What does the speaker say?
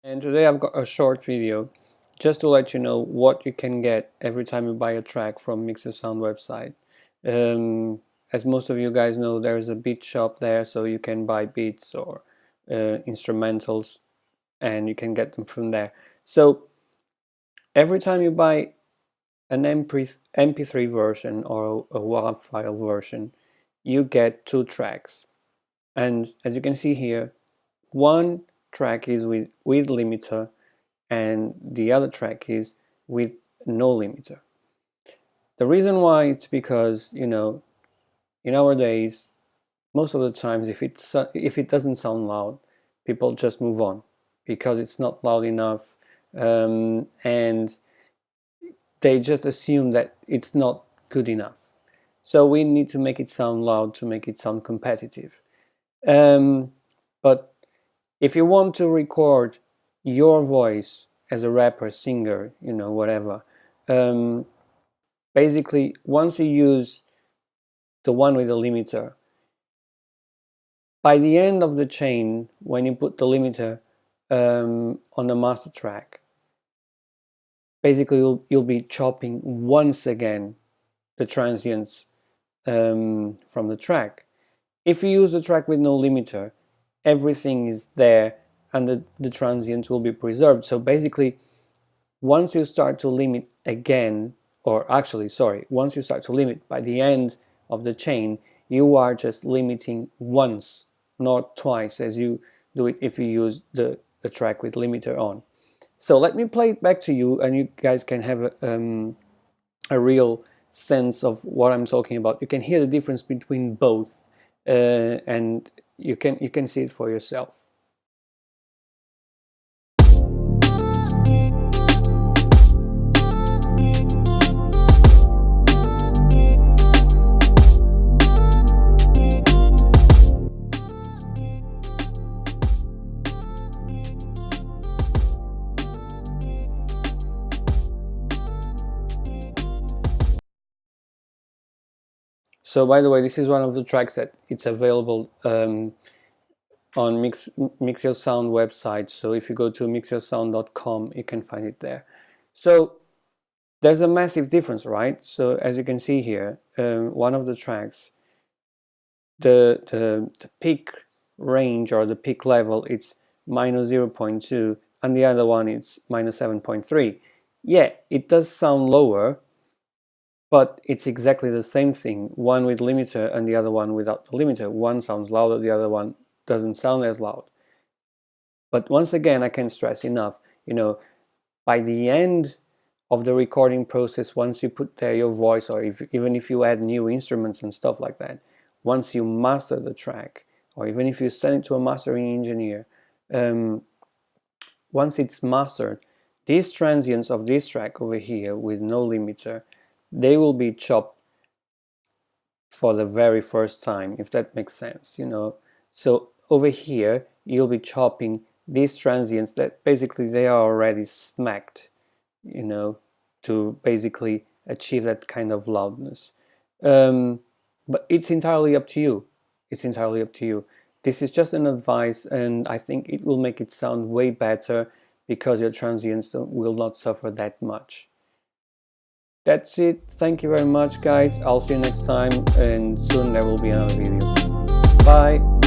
And today I've got a short video just to let you know what you can get every time you buy a track from MixYourSound website. As most of you guys know, there's a beat shop there, so you can buy beats or instrumentals, and you can get them from there. So every time you buy an MP3 version or a WAV file version, you get 2 tracks. And as you can see here, one track is with limiter and the other track is with no limiter. The reason why it's because, in nowadays, most of the times if it doesn't sound loud, people just move on because it's not loud enough, and they just assume that it's not good enough. So we need to make it sound loud to make it sound competitive. But if you want to record your voice as a rapper, singer, whatever, basically once you use the one with the limiter, by the end of the chain, when you put the limiter on the master track, basically you'll be chopping once again the transients from the track. If you use the track with no limiter, everything is there and the transients will be preserved. So basically, once you start to limit again, or actually, sorry, once you start to limit by the end of the chain, you are just limiting once, not twice, as you do it if you use the track with limiter on. So let me play it back to you, and you guys can have a real sense of what I'm talking about. You can hear the difference between both, and you can see it for yourself. So by the way, this is one of the tracks that it's available on MixYourSound website. So if you go to MixYourSound.com, you can find it there. So there's a massive difference, right? So as you can see here, one of the tracks, the peak range or the peak level, it's minus 0.2, and the other one it's minus 7.3. Yeah, it does sound lower, but it's exactly the same thing, one with limiter and the other one without the limiter. One sounds louder, the other one doesn't sound as loud. But once again, I can't stress enough, by the end of the recording process, once you put there your voice, or even if you add new instruments and stuff like that, once you master the track, or even if you send it to a mastering engineer, once it's mastered, these transients of this track over here with no limiter, they will be chopped for the very first time, if that makes sense, So over here, you'll be chopping these transients that basically they are already smacked, to basically achieve that kind of loudness. But it's entirely up to you. It's entirely up to you. This is just an advice, and I think it will make it sound way better because your transients will not suffer that much. That's it. Thank you very much, guys. I'll see you next time, and soon there will be another video. Bye.